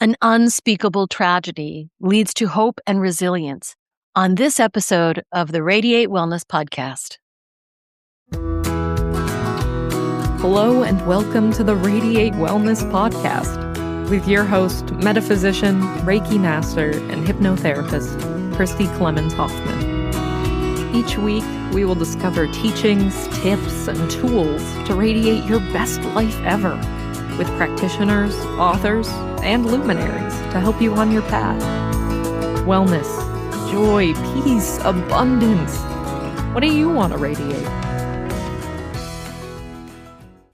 An unspeakable tragedy leads to hope and resilience on this episode of the Radiate Wellness Podcast. Hello and welcome to the Radiate Wellness Podcast with your host, metaphysician, Reiki master, and hypnotherapist, Christi Hoffman. Each week, we will discover teachings, tips, and tools to radiate your best life ever with practitioners, authors, and luminaries to help you on your path. Wellness, joy, peace, abundance. What do you want to radiate?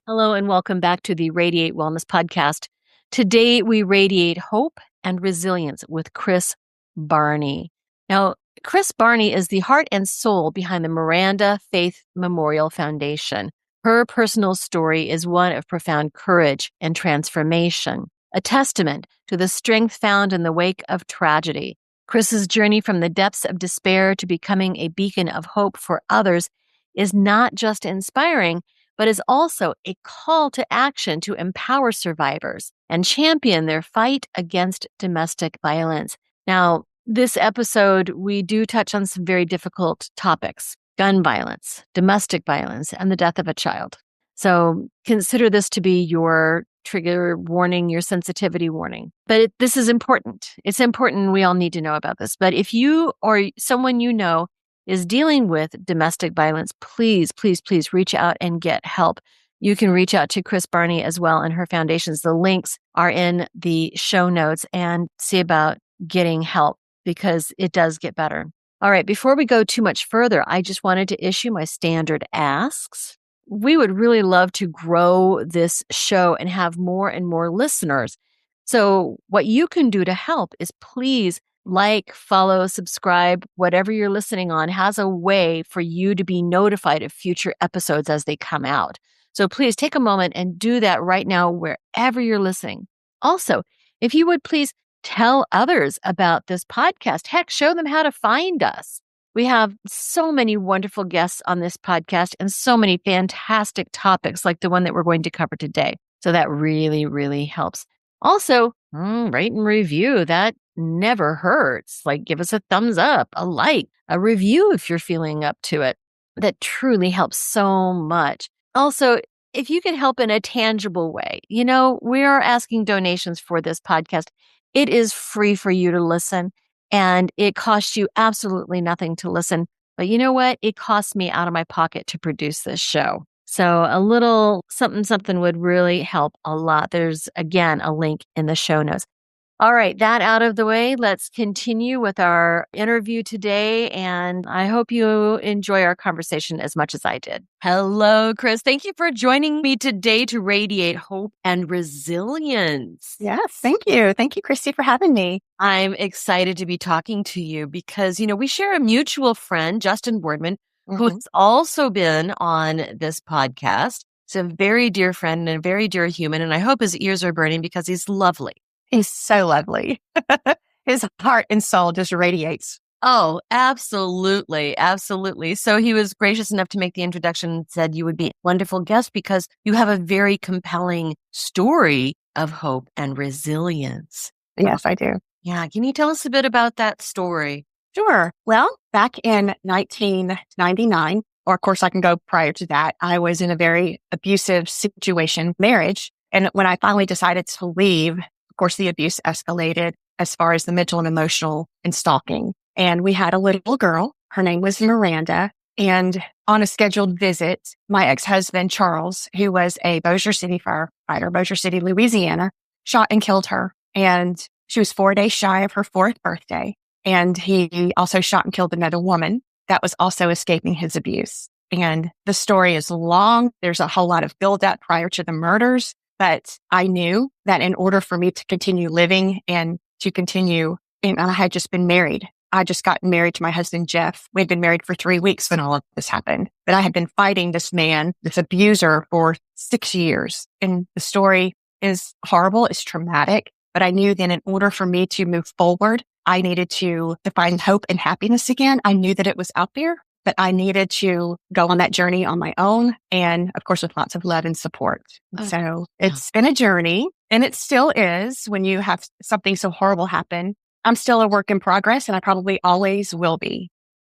Hello and welcome back to the Radiate Wellness Podcast. Today we radiate hope and resilience with Kris Barney. Now, Kris Barney is the heart and soul behind the Miranda Faith Foundation. Her personal story is one of profound courage and transformation, a testament to the strength found in the wake of tragedy. Kris's journey from the depths of despair to becoming a beacon of hope for others is not just inspiring, but is also a call to action to empower survivors and champion their fight against domestic violence. Now, this episode, we do touch on some very difficult topics: gun violence, domestic violence, and the death of a child. So consider this to be your trigger warning, your sensitivity warning. But this is important. It's important. We all need to know about this. But if you or someone you know is dealing with domestic violence, please, please, please reach out and get help. You can reach out to Kris Barney as well and her foundations. The links are in the show notes, and see about getting help because it does get better. All right, before we go too much further, I just wanted to issue my standard asks. We would really love to grow this show and have more and more listeners. So what you can do to help is please like, follow, subscribe. Whatever you're listening on has a way for you to be notified of future episodes as they come out. So please take a moment and do that right now wherever you're listening. Also, if you would please tell others about this podcast. Heck, show them how to find us. We have so many wonderful guests on this podcast and so many fantastic topics like the one that we're going to cover today. So that really, really helps. Also, rate and review. That never hurts. Like, give us a thumbs up, a like, a review if you're feeling up to it. That truly helps so much. Also, if you can help in a tangible way, we are asking donations for this podcast. It is free for you to listen, and it costs you absolutely nothing to listen. But you know what? It costs me out of my pocket to produce this show. So a little something would really help a lot. There's, again, a link in the show notes. All right, that out of the way, let's continue with our interview today, and I hope you enjoy our conversation as much as I did. Hello, Kris. Thank you for joining me today to radiate hope and resilience. Yes, thank you. Thank you, Christi, for having me. I'm excited to be talking to you because, we share a mutual friend, Justin Boardman, who has also been on this podcast. He's a very dear friend and a very dear human, and I hope his ears are burning because he's lovely. He's so lovely. His heart and soul just radiates. Oh, absolutely. Absolutely. So he was gracious enough to make the introduction and said you would be a wonderful guest because you have a very compelling story of hope and resilience. Yes, I do. Yeah. Can you tell us a bit about that story? Sure. Well, back in 1999, or of course I can go prior to that, I was in a very abusive situation, marriage. And when I finally decided to leave, of course, the abuse escalated as far as the mental and emotional and stalking. And we had a little girl. Her name was Miranda. And on a scheduled visit, my ex-husband, Charles, who was a Bossier City firefighter, Bossier City, Louisiana, shot and killed her. And she was 4 days shy of her 4th birthday. And he also shot and killed another woman that was also escaping his abuse. And the story is long. There's a whole lot of buildup prior to the murders. But I knew that in order for me to continue living and to continue, and I had just been married. I just got married to my husband, Jeff. We'd been married for 3 weeks when all of this happened. But I had been fighting this man, this abuser, for 6 years. And the story is horrible. It's traumatic. But I knew that in order for me to move forward, I needed to find hope and happiness again. I knew that it was out there, but I needed to go on that journey on my own. And of course, with lots of love and support. So it's been a journey. And it still is when you have something so horrible happen. I'm still a work in progress, and I probably always will be.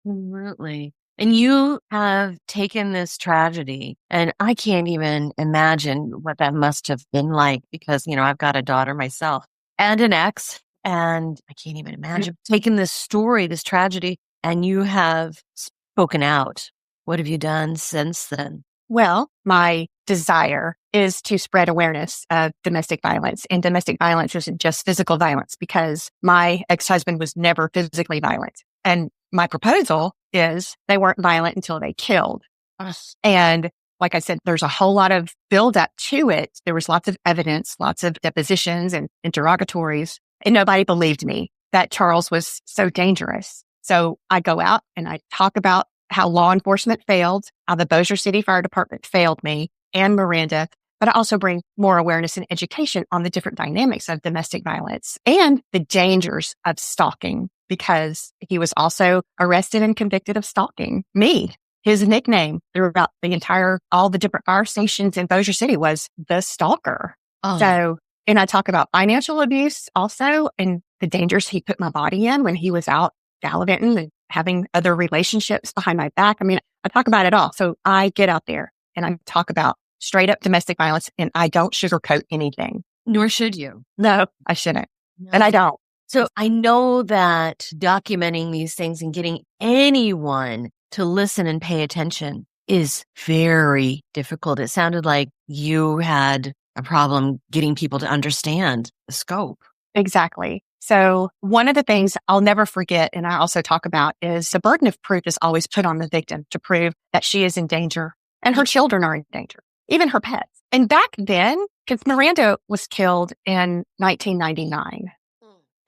Absolutely. And you have taken this tragedy, and I can't even imagine what that must have been like because, I've got a daughter myself and an ex, and I can't even imagine taking this story, this tragedy, and you have spoken out. What have you done since then? Well, my desire is to spread awareness of domestic violence. And domestic violence isn't just physical violence because my ex-husband was never physically violent. And my proposal is they weren't violent until they killed. And like I said, there's a whole lot of build up to it. There was lots of evidence, lots of depositions and interrogatories, and nobody believed me that Charles was so dangerous. So I go out and I talk about how law enforcement failed, how the Bossier City Fire Department failed me and Miranda, but I also bring more awareness and education on the different dynamics of domestic violence and the dangers of stalking, because he was also arrested and convicted of stalking me. His nickname throughout all the different fire stations in Bossier City was the Stalker. Oh. So, and I talk about financial abuse also and the dangers he put my body in when he was out gallivanting and having other relationships behind my back. I mean, I talk about it all. So I get out there and I talk about straight up domestic violence, and I don't sugarcoat anything. Nor should you. No, I shouldn't. No. And I don't. So I know that documenting these things and getting anyone to listen and pay attention is very difficult. It sounded like you had a problem getting people to understand the scope. Exactly. So one of the things I'll never forget, and I also talk about, is the burden of proof is always put on the victim to prove that she is in danger and her children are in danger, even her pets. And back then, because Miranda was killed in 1999.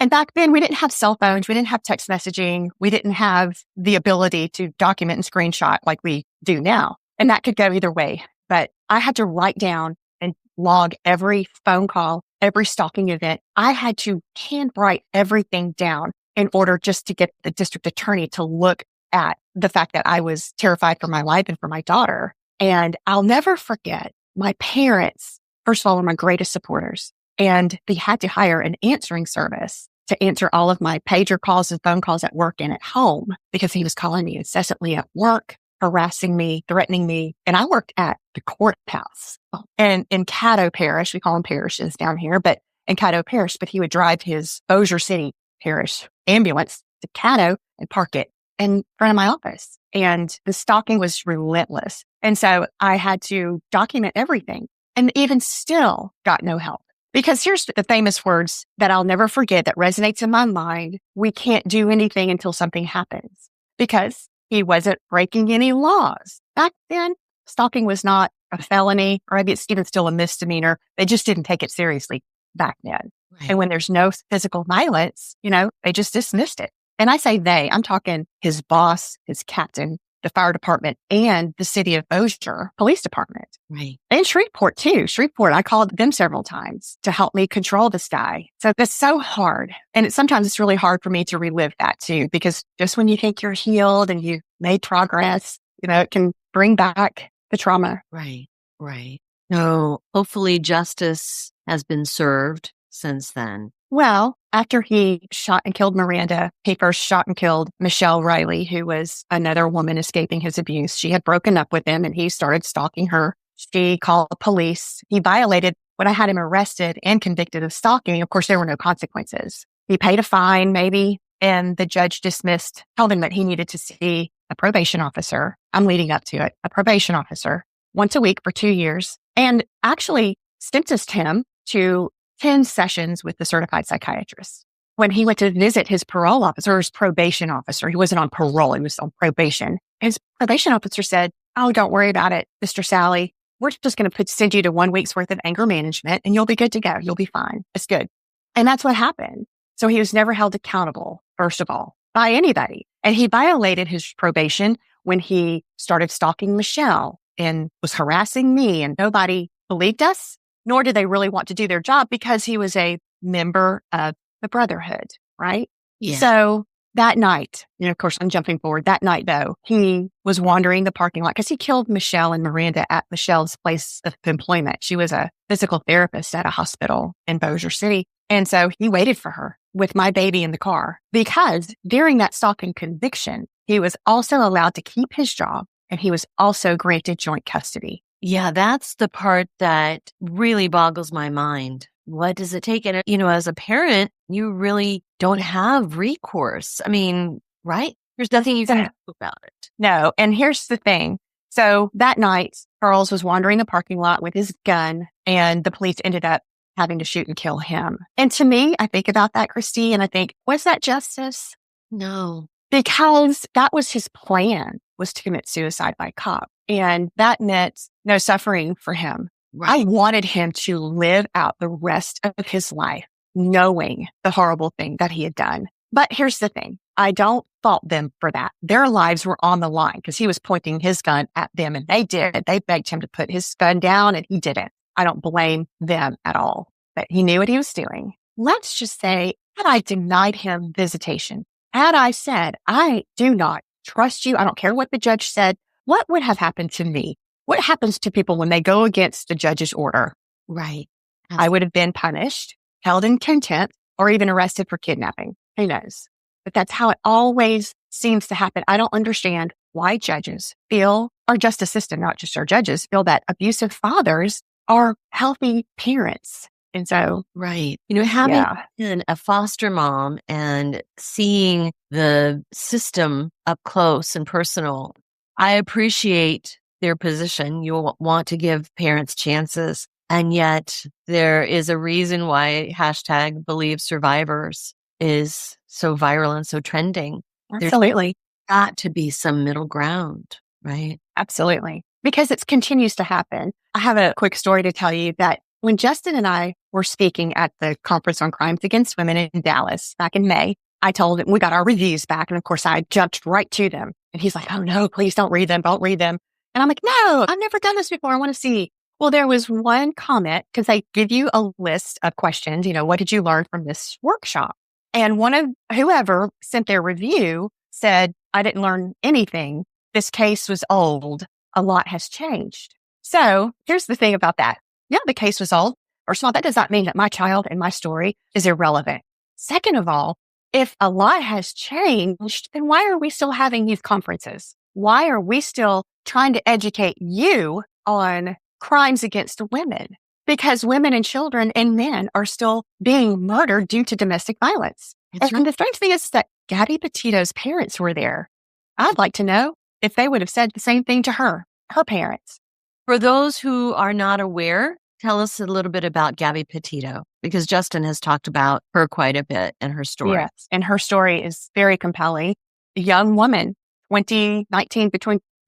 And back then we didn't have cell phones. We didn't have text messaging. We didn't have the ability to document and screenshot like we do now. And that could go either way. But I had to write down and log every phone call, every stalking event. I had to handwrite everything down in order just to get the district attorney to look at the fact that I was terrified for my life and for my daughter. And I'll never forget, my parents, first of all, were my greatest supporters. And they had to hire an answering service to answer all of my pager calls and phone calls at work and at home because he was calling me incessantly at work, harassing me, threatening me. And I worked at the courthouse and in Caddo Parish. We call them parishes down here, but in Caddo Parish, but he would drive his Bossier City Parish ambulance to Caddo and park it in front of my office. And the stalking was relentless. And so I had to document everything and even still got no help. Because here's the famous words that I'll never forget that resonates in my mind. We can't do anything until something happens, because he wasn't breaking any laws. Back then, stalking was not a felony, or maybe it's even still a misdemeanor. They just didn't take it seriously back then. Right. And when there's no physical violence, they just dismissed it. And I say they, I'm talking his boss, his captain, the fire department, and the city of Bossier police department. Right. And Shreveport too. Shreveport, I called them several times to help me control this guy. So that's so hard. And sometimes it's really hard for me to relive that too, because just when you think you're healed and you made progress, it can bring back the trauma. Right. Right. So hopefully justice has been served since then. Well, after he shot and killed Miranda, he first shot and killed Michelle Riley, who was another woman escaping his abuse. She had broken up with him and he started stalking her. She called the police. He violated when I had him arrested and convicted of stalking. Of course, there were no consequences. He paid a fine, maybe, and the judge told him that he needed to see a probation officer. I'm leading up to it. A probation officer once a week for 2 years, and actually sentenced him to 10 sessions with the certified psychiatrist. When he went to visit his parole officer, his probation officer, he wasn't on parole, he was on probation. His probation officer said, "Oh, don't worry about it, Mr. Sally. We're just going to send you to 1 week's worth of anger management and you'll be good to go. You'll be fine. It's good." And that's what happened. So he was never held accountable, first of all, by anybody. And he violated his probation when he started stalking Michelle and was harassing me, and nobody believed us, nor did they really want to do their job because he was a member of the Brotherhood, right? Yeah. So that night, of course, I'm jumping forward. That night, though, he was wandering the parking lot because he killed Michelle and Miranda at Michelle's place of employment. She was a physical therapist at a hospital in Bossier City. And so he waited for her with my baby in the car because during that stalking conviction, he was also allowed to keep his job and he was also granted joint custody. Yeah, that's the part that really boggles my mind. What does it take? And, as a parent, you really don't have recourse. I mean, right? There's nothing you can do about it. No. And here's the thing. So that night, Charles was wandering the parking lot with his gun and the police ended up having to shoot and kill him. And to me, I think about that, Christi, and I think, was that justice? No. Because that was his plan, was to commit suicide by cop. And that meant no suffering for him. Right. I wanted him to live out the rest of his life knowing the horrible thing that he had done. But here's the thing. I don't fault them for that. Their lives were on the line because he was pointing his gun at them and they did. They begged him to put his gun down and he didn't. I don't blame them at all, but he knew what he was doing. Let's just say had I denied him visitation, had I said, I do not trust you, I don't care what the judge said, what would have happened to me? What happens to people when they go against the judge's order? Right. I would have been punished, held in contempt, or even arrested for kidnapping. Who knows? But that's how it always seems to happen. I don't understand why judges feel, our justice system, not just our judges, feel that abusive fathers are healthy parents. And so, right. Having been a foster mom and seeing the system up close and personal, I appreciate their position. You want to give parents chances. And yet there is a reason why hashtag Believe Survivors is so viral and so trending. Absolutely. There's got to be some middle ground, right? Absolutely. Because it continues to happen. I have a quick story to tell you that when Justin and I were speaking at the Conference on Crimes Against Women in Dallas back in May, I told him we got our reviews back. And of course, I jumped right to them. And he's like, oh no, please don't read them. Don't read them. And I'm like, no, I've never done this before. I want to see. Well, there was one comment because they give you a list of questions. What did you learn from this workshop? And one of whoever sent their review said, I didn't learn anything. This case was old. A lot has changed. So here's the thing about that. Yeah, the case was old. First of all, that does not mean that my child and my story is irrelevant. Second of all, if a lot has changed, then why are we still having youth conferences? Why are we still trying to educate you on crimes against women? Because women and children and men are still being murdered due to domestic violence. And the strange thing is that Gabby Petito's parents were there. I'd like to know if they would have said the same thing to her parents. For those who are not aware, tell us a little bit about Gabby Petito, because Justin has talked about her quite a bit and her story. Yes, and her story is very compelling. A young woman, between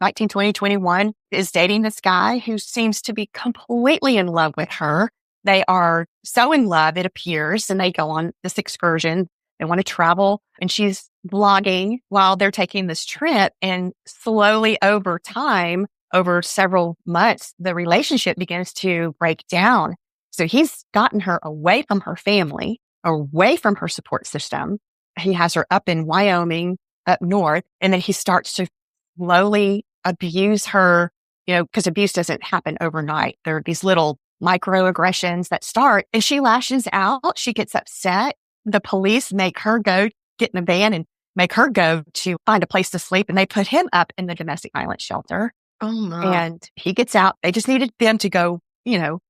20, 21, is dating this guy who seems to be completely in love with her. They are so in love, it appears, and they go on this excursion. They want to travel, and she's vlogging while they're taking this trip. And slowly over time, over several months, the relationship begins to break down. So he's gotten her away from her family, away from her support system. He has her up in Wyoming, up north, and then he starts to slowly abuse her, because abuse doesn't happen overnight. There are these little microaggressions that start, and she lashes out. She gets upset. The police make her go get in a van and make her go to find a place to sleep, and they put him up in the domestic violence shelter. Oh my. And he gets out. They just needed them to go,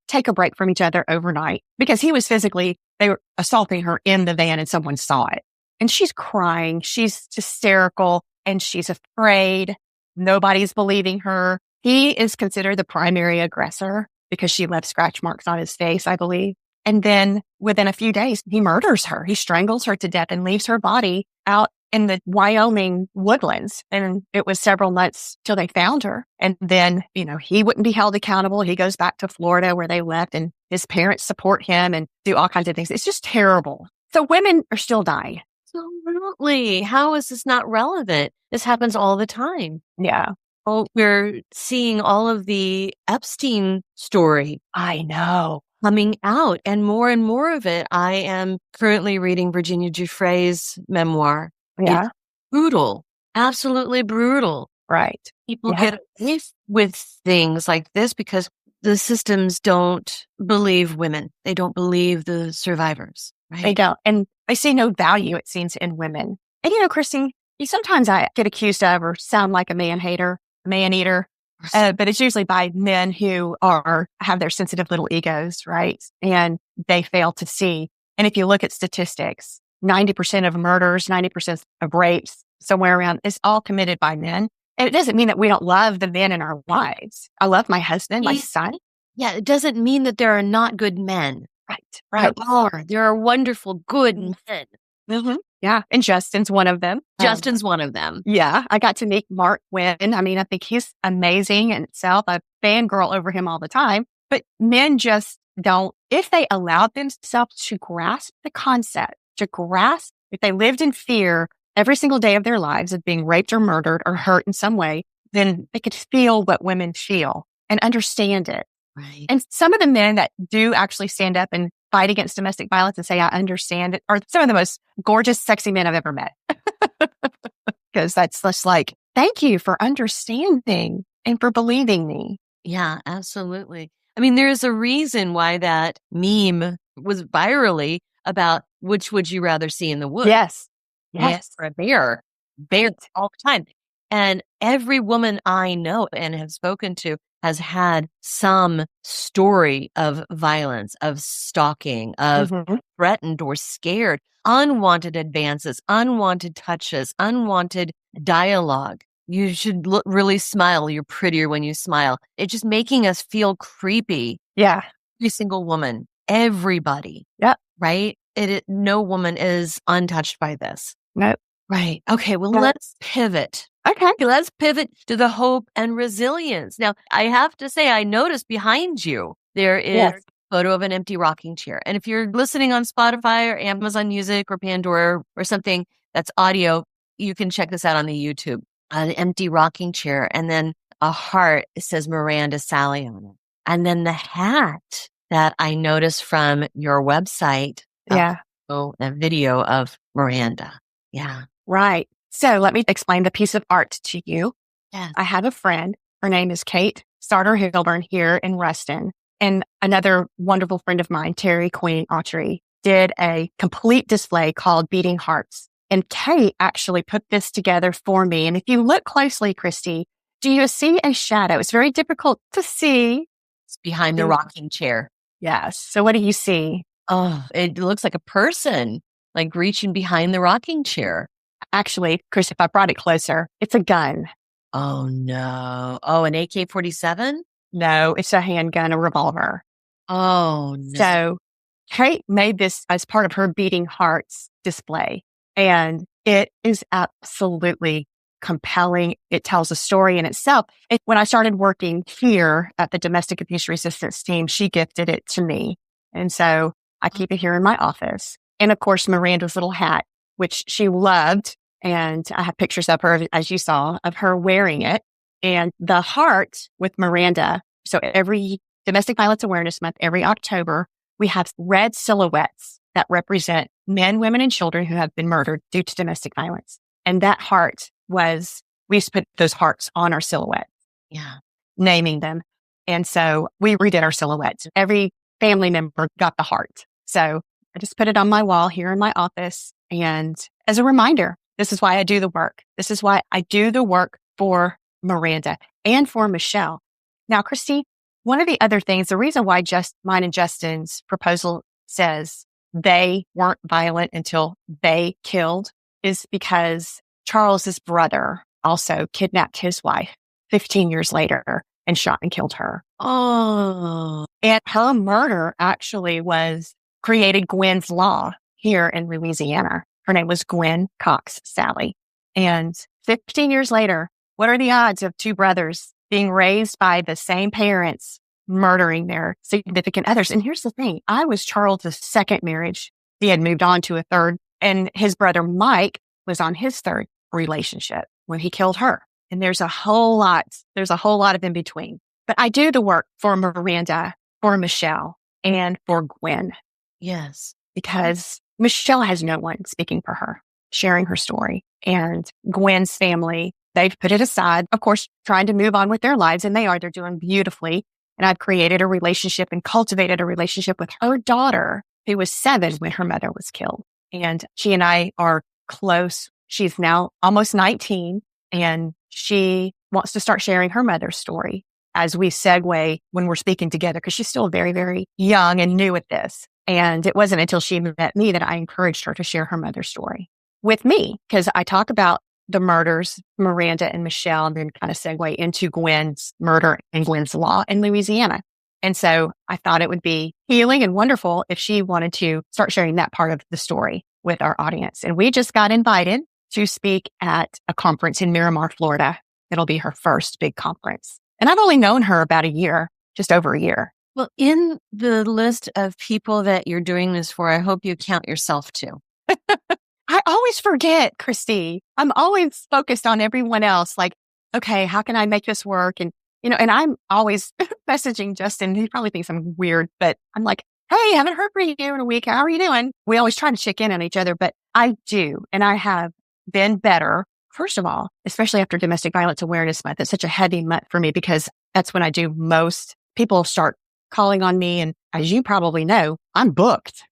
take a break from each other overnight because they were assaulting her in the van and someone saw it. And she's crying. She's hysterical and she's afraid. Nobody's believing her. He is considered the primary aggressor because she left scratch marks on his face, I believe. And then within a few days, he murders her. He strangles her to death and leaves her body out in the Wyoming woodlands. And it was several months till they found her. And then, he wouldn't be held accountable. He goes back to Florida where they left, and his parents support him and do all kinds of things. It's just terrible. So women are still dying. Absolutely. How is this not relevant? This happens all the time. Yeah. Oh, we're seeing all of the Epstein story. I know. Coming out and more of it. I am currently reading Virginia Giuffre's memoir, Yeah. It's brutal, absolutely brutal. Right. People Yeah. get away with things like this because the systems don't believe women. They don't believe the survivors, They right? don't. And I see no value, it seems, in women. And, Christy, sometimes I get accused of or sound like a man hater, man eater, but it's usually by men who have their sensitive little egos, right? And they fail to see. And if you look at statistics, 90% of murders, 90% of rapes, somewhere around, it's all committed by men. And it doesn't mean that we don't love the men in our lives. I love my husband, my son. Yeah, it doesn't mean that there are not good men. Right. There are wonderful, good men. Mm-hmm. Yeah. And Justin's one of them. Justin's one of them. Yeah. I got to meet Mark Wynn. I mean, I think he's amazing in itself. I fangirl over him all the time. But men just don't, if they allowed themselves to grasp the concept, if they lived in fear every single day of their lives of being raped or murdered or hurt in some way, then they could feel what women feel and understand it. Right. And some of the men that do actually stand up and fight against domestic violence and say, I understand it, are some of the most gorgeous, sexy men I've ever met. Because that's just like, thank you for understanding and for believing me. Yeah, absolutely. I mean, there's a reason why that meme was virally about which would you rather see in the woods? Yes. Or a bear. Bears all the time. And every woman I know and have spoken to has had some story of violence, of stalking, of threatened or scared, unwanted advances, unwanted touches, unwanted dialogue. You should really smile. You're prettier when you smile. It's just making us feel creepy. Yeah. Every single woman, everybody. Yep. Right? No woman is untouched by this. Nope. Right. Okay. Well, let's pivot. Okay. Let's pivot to the hope and resilience. Now, I have to say, I noticed behind you, there is a photo of an empty rocking chair. And if you're listening on Spotify or Amazon Music or Pandora or something that's audio, you can check this out on the YouTube. An empty rocking chair. And then a heart, it says Miranda Sally on it. And then the hat that I noticed from your website. A video of Miranda. Yeah. Right. So let me explain the piece of art to you. Yeah. I have a friend. Her name is Kate Starter-Hilburn here in Ruston. And another wonderful friend of mine, Terry Queen Autry, did a complete display called Beating Hearts. And Kate actually put this together for me. And if you look closely, Christi, do you see a shadow? It's very difficult to see. It's behind the rocking chair. Yes. So what do you see? Oh, it looks like a person, like reaching behind the rocking chair. Actually, Chris, if I brought it closer, it's a gun. Oh, no. Oh, an AK-47? No, it's a handgun, a revolver. Oh, no. So Kate made this as part of her Beating Hearts display. And it is absolutely compelling. It tells a story in itself. When I started working here at the Domestic Abuse Resistance Team, she gifted it to me. And so I keep it here in my office. And of course, Miranda's little hat, which she loved. And I have pictures of her, as you saw, of her wearing it. And the heart with Miranda. So every Domestic Violence Awareness Month, every October, we have red silhouettes that represent men, women, and children who have been murdered due to domestic violence. And that heart we used to put those hearts on our silhouette. Yeah. Naming them. And so we redid our silhouettes. Every family member got the heart. So I just put it on my wall here in my office. And as a reminder, this is why I do the work. This is why I do the work for Miranda and for Michelle. Now, Christi, one of the other things, the reason why mine and Justin's proposal says they weren't violent until they killed is because Charles's brother also kidnapped his wife 15 years later and shot and killed her. Oh. And her murder actually created Gwen's Law here in Louisiana. Her name was Gwen Cox Sally. And 15 years later, what are the odds of two brothers being raised by the same parents murdering their significant others? And here's the thing. I was Charles' second marriage. He had moved on to a third, and his brother Mike was on his third relationship when he killed her. And there's a whole lot of in between. But I do the work for Miranda, for Michelle, and for Gwen. Yes. Because Michelle has no one speaking for her. sharing her story. And Gwen's family, they've put it aside, of course, trying to move on with their lives, and they're doing beautifully. And I've created a relationship and cultivated a relationship with her daughter, who was 7 when her mother was killed. And she and I are close. She's now almost 19, and she wants to start sharing her mother's story as we segue when we're speaking together, because she's still very, very young and new at this. And it wasn't until she met me that I encouraged her to share her mother's story with me, because I talk about the murders, Miranda and Michelle, and then kind of segue into Gwen's murder and Gwen's law in Louisiana. And so I thought it would be healing and wonderful if she wanted to start sharing that part of the story with our audience. And we just got invited to speak at a conference in Miramar, Florida. It'll be her first big conference. And I've only known her about a year, just over a year. Well, in the list of people that you're doing this for, I hope you count yourself too. I always forget, Christi. I'm always focused on everyone else. Like, okay, how can I make this work? And, and I'm always messaging Justin. He probably thinks I'm weird, but I'm like, hey, haven't heard from you in a week. How are you doing? We always try to check in on each other, but I do. And I have been better. First of all, especially after Domestic Violence Awareness Month, it's such a heavy month for me because that's when I do most. People start calling on me. And as you probably know, I'm booked.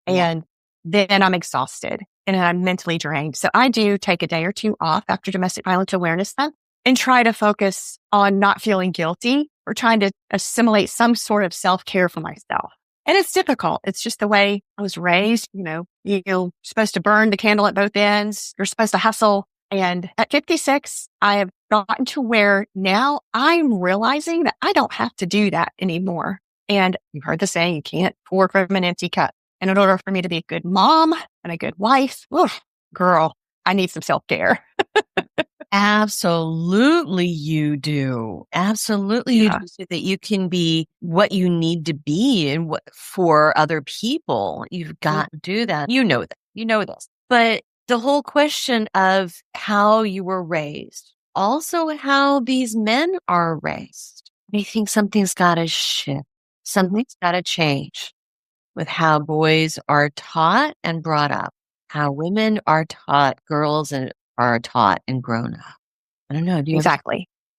And then I'm exhausted and I'm mentally drained. So I do take a day or two off after Domestic Violence Awareness Month and try to focus on not feeling guilty or trying to assimilate some sort of self-care for myself. And it's difficult. It's just the way I was raised. You're supposed to burn the candle at both ends. You're supposed to hustle. And at 56, I have gotten to where now I'm realizing that I don't have to do that anymore. And you've heard the saying, you can't pour from an empty cup. And in order for me to be a good mom and a good wife, girl, I need some self-care. Absolutely you do. Absolutely you do, so that you can be what you need to be and what for other people. You've got to do that. You know that. You know this. But the whole question of how you were raised, also how these men are raised. I think something's got to shift. Something's got to change with how boys are taught and brought up, how women are taught, girls are taught and grown up. I don't know. Do you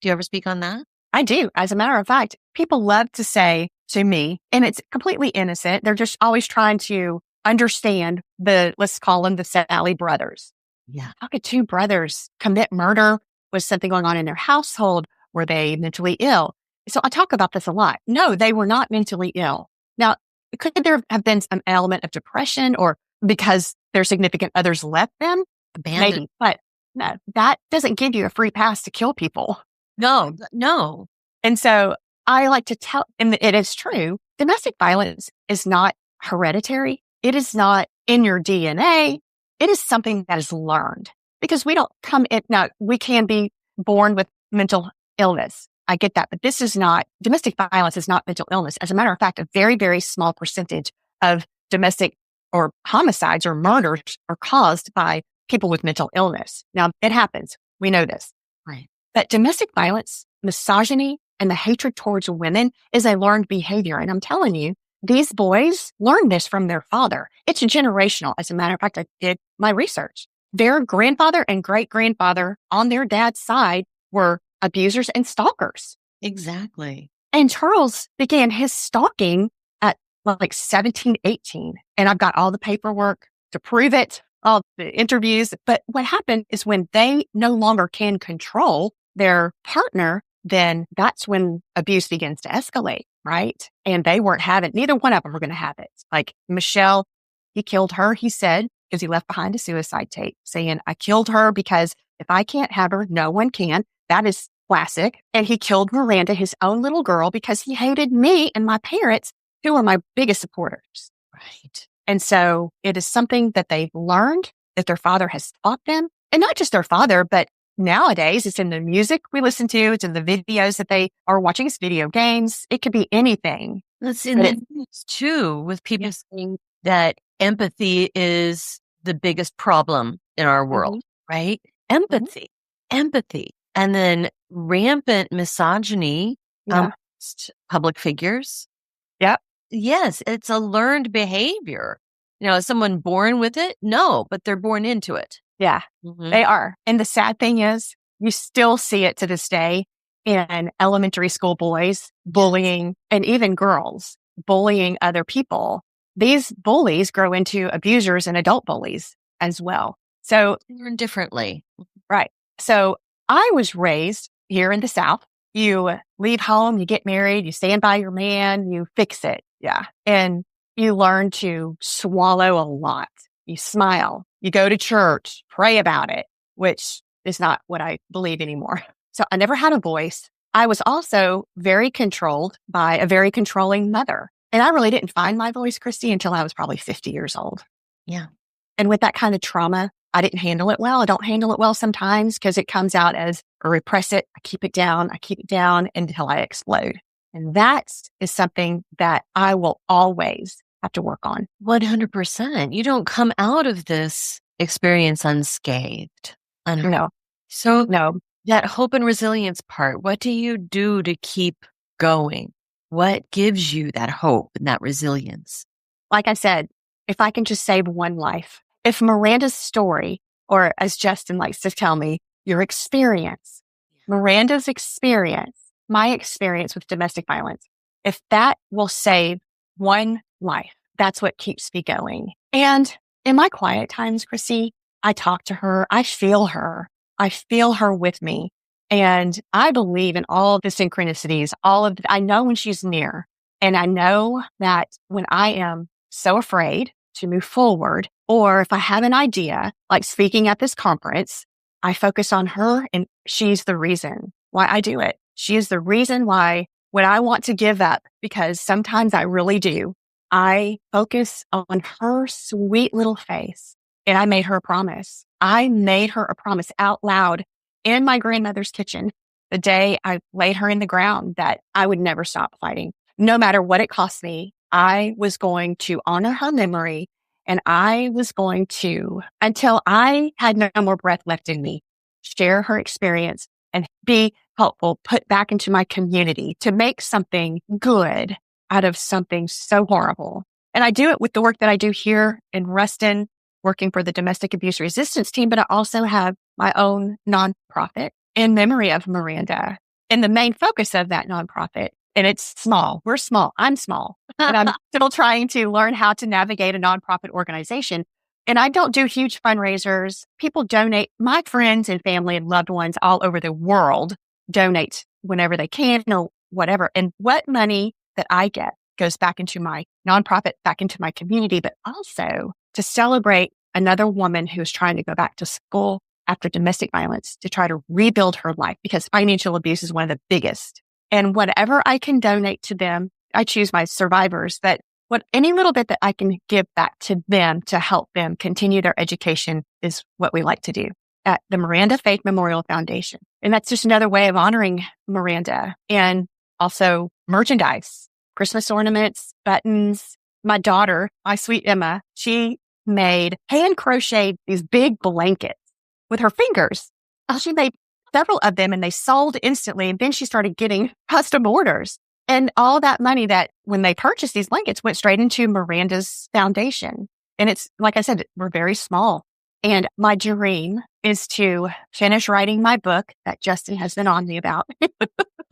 ever speak on that? I do. As a matter of fact, people love to say to me, and it's completely innocent. They're just always trying to understand let's call them the Sally brothers. Yeah. How could 2 brothers commit murder? Was something going on in their household? Were they mentally ill? So I talk about this a lot. No, they were not mentally ill. Now, could there have been some element of depression or because their significant others left them? Abandoned. Maybe, but no, that doesn't give you a free pass to kill people. No. And so I like to tell, and it is true, domestic violence is not hereditary. It is not in your DNA. It is something that is learned because we don't come in. Now, we can be born with mental illness. I get that, but domestic violence is not mental illness. As a matter of fact, a very, very small percentage of domestic or homicides or murders are caused by people with mental illness. Now, it happens. We know this. Right. But domestic violence, misogyny, and the hatred towards women is a learned behavior. And I'm telling you, these boys learned this from their father. It's generational. As a matter of fact, I did my research. Their grandfather and great-grandfather on their dad's side were abusers and stalkers. Exactly. And Charles began his stalking at like 17, 18. And I've got all the paperwork to prove it, all the interviews. But what happened is when they no longer can control their partner, then that's when abuse begins to escalate, right? And they weren't having, neither one of them were going to have it. Like Michelle, he killed her, he said, because he left behind a suicide tape saying, I killed her because if I can't have her, no one can. That is classic. And he killed Miranda, his own little girl, because he hated me and my parents, who were my biggest supporters. Right. And so it is something that they've learned, that their father has taught them. And not just their father, but nowadays it's in the music we listen to, it's in the videos that they are watching, it's video games. It could be anything. That's in the news too, with people saying that empathy is the biggest problem in our world, right? Empathy. And then rampant misogyny amongst public figures. Yep. Yes, it's a learned behavior. Is someone born with it? No, but they're born into it. Yeah, they are. And the sad thing is, you still see it to this day in elementary school boys bullying, and even girls bullying other people. These bullies grow into abusers and adult bullies as well. So learn differently. Right. So I was raised here in the South. You leave home, you get married, you stand by your man, you fix it. Yeah. And you learn to swallow a lot. You smile, you go to church, pray about it, which is not what I believe anymore. So I never had a voice. I was also very controlled by a very controlling mother. And I really didn't find my voice, Christi, until I was probably 50 years old. Yeah. And with that kind of trauma, I didn't handle it well. I don't handle it well sometimes because it comes out as I repress it. I keep it down until I explode. And that is something that I will always have to work on. 100%. You don't come out of this experience unscathed. No. So No. That hope and resilience part, what do you do to keep going? What gives you that hope and that resilience? Like I said, if I can just save one life, if Miranda's story, or as Justin likes to tell me, your experience, Miranda's experience, my experience with domestic violence, if that will save one life, that's what keeps me going. And in my quiet times, Christi, I talk to her. I feel her. I feel her with me. And I believe in all of the synchronicities, I know when she's near. And I know that when I am so afraid to move forward, or if I have an idea, like speaking at this conference, I focus on her, and she's the reason why I do it. She is the reason why when I want to give up, because sometimes I really do, I focus on her sweet little face. And I made her a promise. I made her a promise out loud in my grandmother's kitchen the day I laid her in the ground that I would never stop fighting. No matter what it cost me, I was going to honor her memory, and I was going to, until I had no more breath left in me, share her experience and be helpful, put back into my community to make something good out of something so horrible. And I do it with the work that I do here in Ruston, working for the domestic abuse resistance team, but I also have my own nonprofit in memory of Miranda. And the main focus of that nonprofit, and it's small. We're small. I'm small. And I'm still trying to learn how to navigate a nonprofit organization. And I don't do huge fundraisers. People donate. My friends and family and loved ones all over the world donate whenever they can or whatever. And what money that I get goes back into my nonprofit, back into my community, but also to celebrate another woman who's trying to go back to school after domestic violence to try to rebuild her life, because financial abuse is one of the biggest. And whatever I can donate to them, I choose my survivors, that any little bit that I can give back to them to help them continue their education is what we like to do at the Miranda Faith Foundation. And that's just another way of honoring Miranda. And also merchandise, Christmas ornaments, buttons. My daughter, my sweet Emma, she made hand crocheted these big blankets with her fingers. She made several of them and they sold instantly. And then she started getting custom orders. And all that money that when they purchased these blankets went straight into Miranda's foundation. And it's, like I said, we're very small. And my dream is to finish writing my book that Justin has been on me about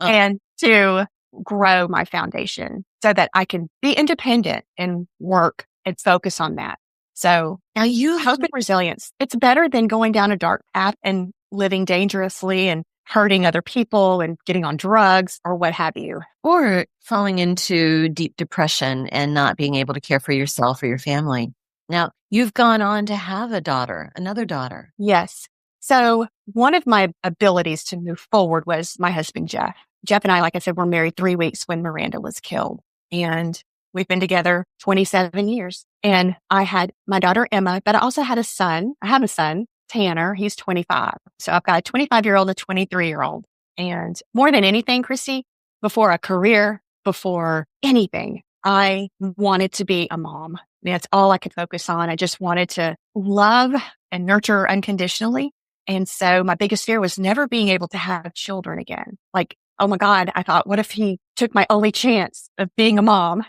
and to grow my foundation so that I can be independent and work and focus on that. So now you hope and resilience. It's better than going down a dark path and living dangerously and hurting other people and getting on drugs or what have you. Or falling into deep depression and not being able to care for yourself or your family. Now, you've gone on to have another daughter. Yes. So one of my abilities to move forward was my husband, Jeff. Jeff and I, like I said, were married 3 weeks when Miranda was killed. And we've been together 27 years. And I had my daughter, Emma, but I also had a son. I have a son, Tanner. He's 25. So I've got a 25-year-old and a 23-year-old. And more than anything, Christi, before a career, before anything, I wanted to be a mom. That's all I could focus on. I just wanted to love and nurture unconditionally. And so my biggest fear was never being able to have children again. Like, oh my God, I thought, what if he took my only chance of being a mom,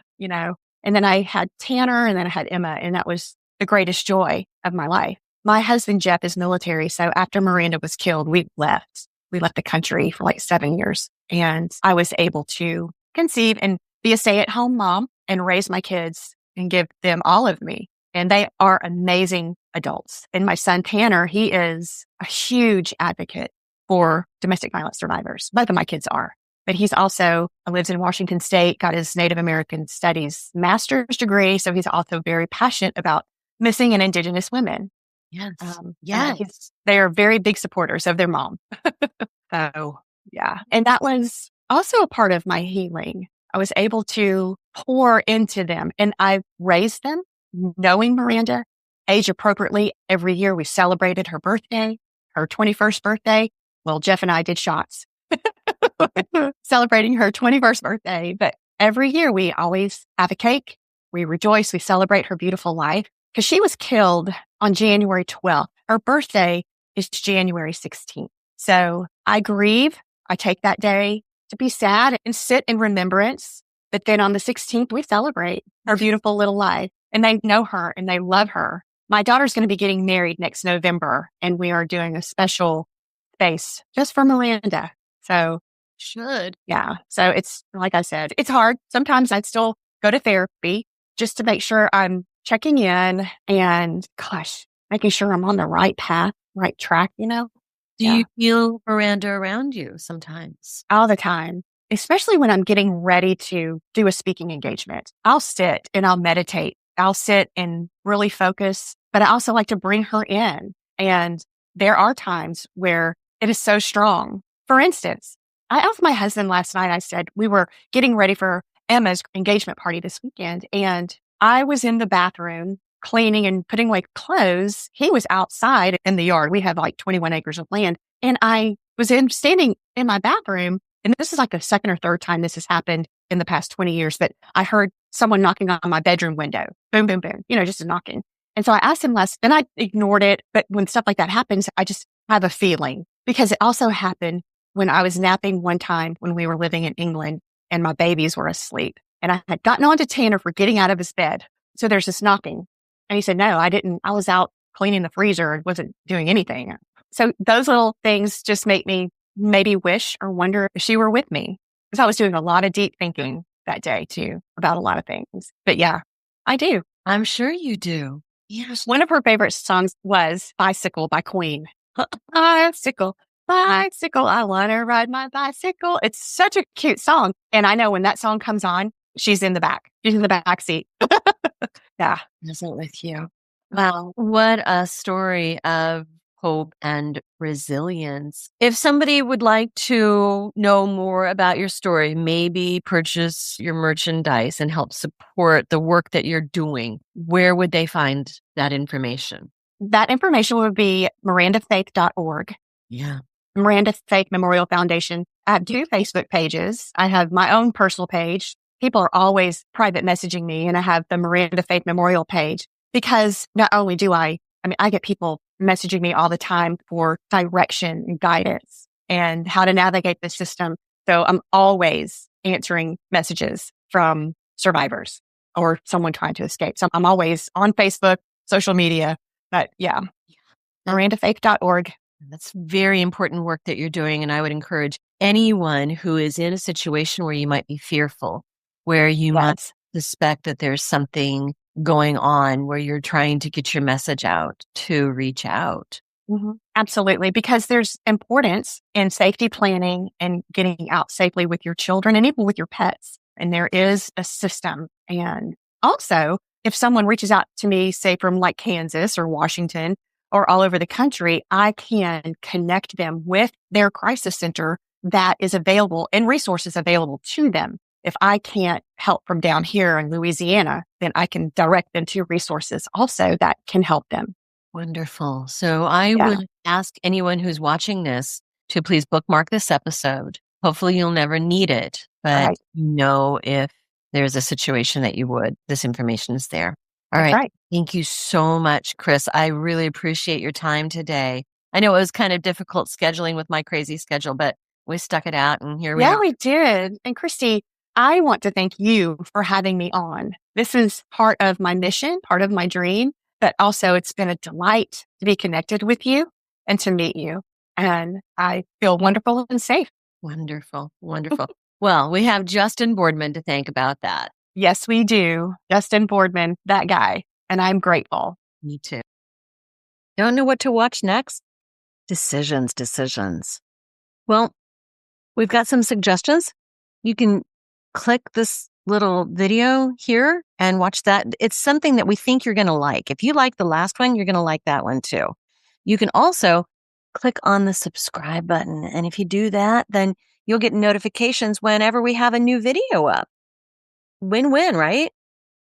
And then I had Tanner, and then I had Emma, and that was the greatest joy of my life. My husband, Jeff, is military. So after Miranda was killed, we left. We left the country for like 7 years. And I was able to conceive and be a stay-at-home mom and raise my kids and give them all of me. And they are amazing adults. And my son, Tanner, he is a huge advocate for domestic violence survivors. Both of my kids are. But he's also lives in Washington State, got his Native American Studies master's degree. So he's also very passionate about missing and Indigenous women. Yes. They are very big supporters of their mom. So, yeah. And that was also a part of my healing. I was able to pour into them, and I raised them knowing Miranda age appropriately. Every year we celebrated her birthday, her 21st birthday. Well, Jeff and I did shots celebrating her 21st birthday. But every year we always have a cake. We rejoice. We celebrate her beautiful life because she was killed on January 12th. Her birthday is January 16th. So I grieve. I take that day to be sad and sit in remembrance. But then on the 16th, we celebrate her beautiful little life, and they know her and they love her. My daughter's going to be getting married next November, and we are doing a special space just for Miranda. So yeah. So it's, like I said, it's hard. Sometimes I'd still go to therapy just to make sure I'm checking in and making sure I'm on the right path, right track, Do you feel Miranda around you sometimes? All the time, especially when I'm getting ready to do a speaking engagement. I'll sit and I'll meditate. I'll sit and really focus, but I also like to bring her in. And there are times where it is so strong. For instance, I asked my husband last night, I said, we were getting ready for Emma's engagement party this weekend, and I was in the bathroom cleaning and putting away clothes. He was outside in the yard. We have like 21 acres of land. And I was standing in my bathroom. And this is like the second or third time this has happened in the past 20 years that I heard someone knocking on my bedroom window. Boom, boom, boom, just a knocking. And so I asked him last, and I ignored it. But when stuff like that happens, I just have a feeling, because it also happened when I was napping one time when we were living in England and my babies were asleep. And I had gotten onto Tanner for getting out of his bed. So there's this knocking. And he said, no, I didn't. I was out cleaning the freezer and wasn't doing anything. So those little things just make me maybe wish or wonder if she were with me, because I was doing a lot of deep thinking that day too about a lot of things. But yeah, I do. I'm sure you do. Yes. One of her favorite songs was Bicycle by Queen. Bicycle, bicycle, I want to ride my bicycle. It's such a cute song. And I know when that song comes on, she's in the back. She's in the back seat. Yeah. Isn't with you. Wow. What a story of hope and resilience. If somebody would like to know more about your story, maybe purchase your merchandise and help support the work that you're doing, where would they find that information? That information would be mirandafaith.org. Yeah. Miranda Faith Memorial Foundation. I have 2 Facebook pages. I have my own personal page. People are always private messaging me, and I have the Miranda Faith Memorial page, because not only do I get people messaging me all the time for direction and guidance and how to navigate the system. So I'm always answering messages from survivors or someone trying to escape. So I'm always on Facebook, social media, but yeah, mirandafaith.org. That's very important work that you're doing. And I would encourage anyone who is in a situation where you might be fearful, where you might suspect that there's something going on, where you're trying to get your message out, to reach out. Mm-hmm. Absolutely. Because there's importance in safety planning and getting out safely with your children and even with your pets. And there is a system. And also, if someone reaches out to me, say from like Kansas or Washington or all over the country, I can connect them with their crisis center that is available and resources available to them. If I can't help from down here in Louisiana, then I can direct them to resources also that can help them. Wonderful. So I would ask anyone who's watching this to please bookmark this episode. Hopefully you'll never need it, but if there's a situation that you would, this information is there. All right. Thank you so much, Kris. I really appreciate your time today. I know it was kind of difficult scheduling with my crazy schedule, but we stuck it out and here we are. Yeah, we did. And Christi, I want to thank you for having me on. This is part of my mission, part of my dream, but also it's been a delight to be connected with you and to meet you. And I feel wonderful and safe. Wonderful. Wonderful. Well, we have Justin Boardman to thank about that. Yes, we do. Justin Boardman, that guy. And I'm grateful. Me too. Don't know what to watch next? Decisions. Well, we've got some suggestions. You can click this little video here and watch that. It's something that we think you're going to like. If you like the last one, you're going to like that one too. You can also click on the subscribe button. And if you do that, then you'll get notifications whenever we have a new video up. Win-win, right?